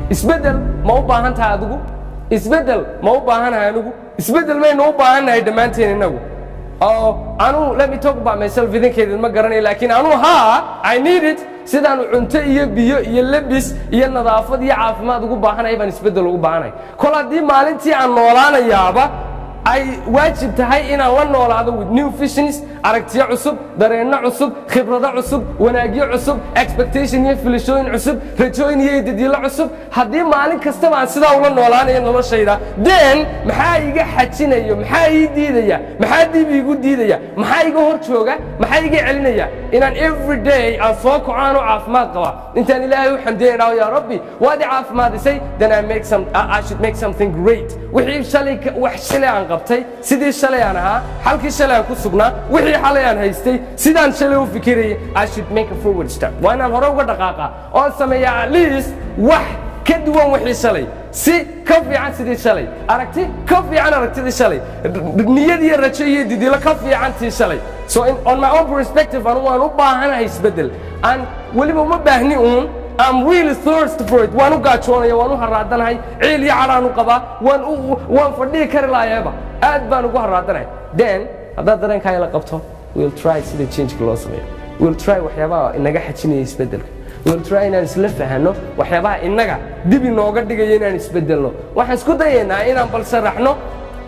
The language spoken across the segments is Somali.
isbedel ma u baahan tahay adigu isbedel ma u baahanahay anigu isbedel maynu u baahannahay dhammaanteen inagu let me talk about myself idinkeedin ma garanay laakiin I need it sidaan cunto iyo biyo iyo labis iyo nadaafad iyo caafimaad ugu baahanahay baan isbedel ugu baahanahay kol haddii maalintii aan noolaanayaaba ay waajib tahay inaan la noolaado with new visions aragtiyo cusub dareenno cusub khibrado cusub wanaagyo cusub expectation iyo filashooyin cusub rajooyin iyo dadiilo cusub haddii maalin kasta aan sidaa ula noolaanayo noloshayda then maxaa iga xajinayo maxaa ii diidaya maxaa dib iigu diidaya maxaa iga hor jooga maxaa iga celinaya inaan every day aan soo kocaan oo caafimaad qaba intaan ilaahay u xamdiyay yaa rabbi waad caafimaadisay then I should make something great wixii shalay wax shalay aan qabtay sidii shalay aan ahaa halkii shalay aan ku sugnaa wixii xalay aan haystay sidaan shalay u fikirayay I should make a forward step waan aan hore uga dhaqaaqa oo sameeyaa at least wax ka duwan wixii shalay si ka fiican sidii shalay aragti ka fiican aragtidii shalay niyad iyo rajo iyo didilo ka fiican tii shalay so on my own perspective waan u baahanahay isbedel aan weliba uma baahni I'm really thirsty for it waan u gaajoonaya waan u haraadanahay ciil iyo cadhaan u qabaa waan fadhihi kari lahayeeba aad baan ugu haraadanahay then haddaad dareenkaaga la qabto we'll try sida changeka loo sameeyo we'll try waxyaabaha inaga xajinaya isbedelka we'll try inaan isla fahanno waxyaabaha inaga dib inooga dhigaya inaan isbedelno waxaan isku dayaynaa inaan bal sharaxno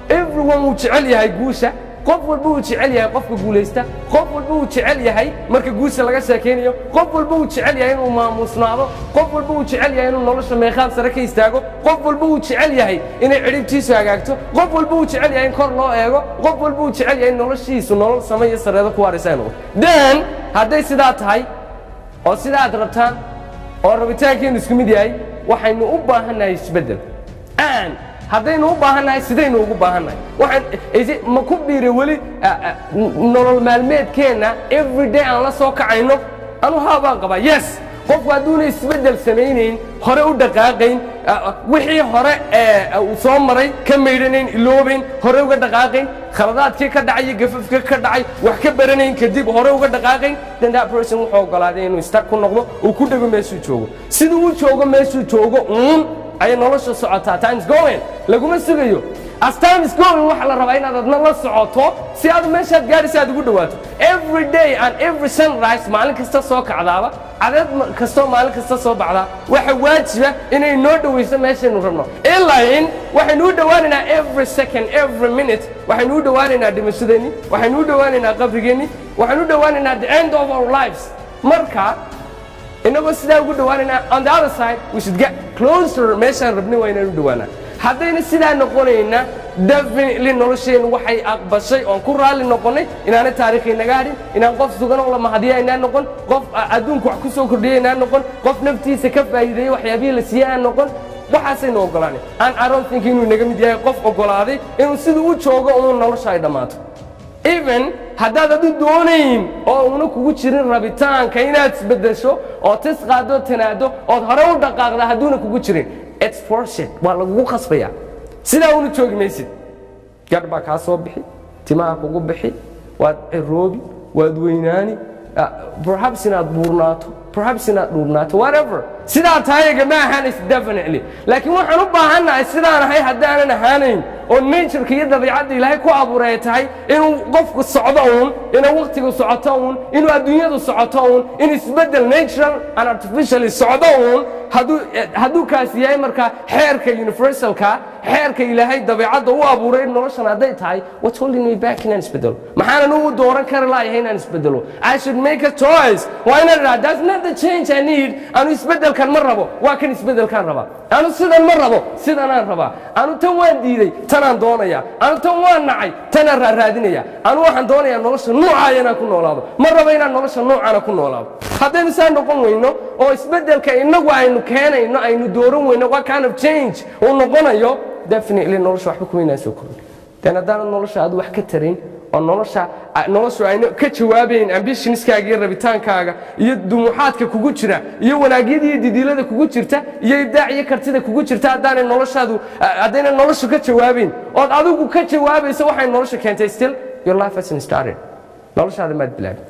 everyone wuu jecel yahay guusha qof walba uu jecel yahay qofka guulaysta qof walba uu jecel yahay marka guusha laga sheekeynayo qof walba uu jecel yahay inuu maamusnaado qof walba uu jecel yahay inuu nolosha meeqaab sare ka istaago qof walba uu jecel yahay inay ciribtiisu hagaagto qof walba uu jecel yahay in kor loo eego qof walba uu jecel yahay in noloshiisu nolol sameeyo sareedo ku waaraysa inuu then hadday sidaa tahay oo sidaa aad rabtaan oo rabitaankeenu isku mid yahay waxaynu u baahannahay isbedel haddaynu u baahannahay sidaynu ugu baahannahay waxaan ma ku biiray weli nolol maalmeedkeenna every day aan la soo kacayno haa baan qabaa yes qofku hadduuna isbedel samaynayn hore u dhaqaaqayn wixii hore uu soo maray ka maydhanayn iloobayn hore uga dhaqaaqayn khaladaadkii ka dhacay iyo gafafkii ka dhacay wax ka baranayn kadib hore uga dhaqaaqayn then that person wuxuu ogolaaday inuu istar ku noqdo uu ku dhego meeshuu joogo siduu u joogo meeshuu joogo ayay nolosha socotaa time's going laguma sugayo as time is going waxa la rabaa inaad adna la socoto si aad meeshaad gaadhaysa aad ugu dhawaato every day and every sunrise maalin kasta soo kacdaaba cadeed kastoo maalin kasta soo baxdaa waxa waajiba inay noo dhawayso meeshaynu rabno ilaa waxaynu u dhowaanaynaa every second every minute waxaynu u dhowaanaynaa dhimashadeenni waxaynu u dhowaanaynaa qabrigeenni waxaynu u dhowaanaynaa the end of our lives marka inagoo sidaa ugu dhowaanaynaa on the other side we should get closer meeshaan rabnay waa inaan u dhowaanaa haddayna sidaa noqonayna definitely nolosheennu waxay aqbashay oon ku raalli noqonnay inaanay taariikhi naga hadhin inaan qof sugan oo la mahadiya inaan noqon qof adduunka wax ku soo kordhiya inaan noqon qof naftiisa ka faa'iideeyey waxyaabihii la siiyey aan noqon waxaasaynu ogolaanay I don't think inuu naga mid yahay qof ogolaaday inuu siduu u joogo uun nolosha ay dhammaato even haddaad adu doonayn oo una kugu jirin rabitaanka inaad isbedesho oo tis qaado tanaado ood hore u dhaqaaqda hadduuna kugu jirin it's forced waa lagugu khasbaya sidaa una joogi maysid gadh baa kaa soo bixi timaha kugu bixi waad ciroobi waad weynaani perhaps inaad buurnaato perhaps inaad dhuubnaato whatever sidaa tahayaga ma ahaanaysa definitely laakiin waxaan u baahannahay sidaan ahay haddaanan ahaanayn oo nature-ka iyo dabiicadda ilaahay ku abuuray tahay inuu qofku socdo inuu waqtigu socoto inuu adduunyadu socoto in isbedel natural and artificially socdo hadduu kaas yahay marka xeerka universalka xeerka ilaahay dabiicadda u abuuray noloshan hadday tahay what's holding me back inaan isbedelo maxaanan u dooran kari lahayahay inaan isbedelo I should make a choice waa inaan idhaha that's not the change I need anu isbedelkan ma rabo waa kan isbedelkaan rabaa anu sidan ma rabo sidanaan rabaa anu tan waan diiday tanaan doonaya anu tan waan nacay tanaan raadinaya anu waxaan doonayaa nolosha noocaaya inaan ku noolaado ma rabo inaan nolosha noocaana ku noolaado haddaynu saa noqon weyno oo isbedelka inagu aynu keenayno aynu dooran weyno what kind of change uu noqonayo definitely nolosha waxba kuweynaa soo kordhin dan haddaanad nolosha aad wax ka tarayn oo noloshu ayna ka jawaabayn ambitionskaaga iyo rabitaankaaga iyo dumuuxaadka kugu jira iyo wanaagyada iyo didiilada kugu jirta iyo ibdaac iyo kartida kugu jirta haddayna noloshu ka jawaabayn ood adigu ka jawaabayso waxay nolosha keentay still your life hasn't started noloshaada maad bilaabin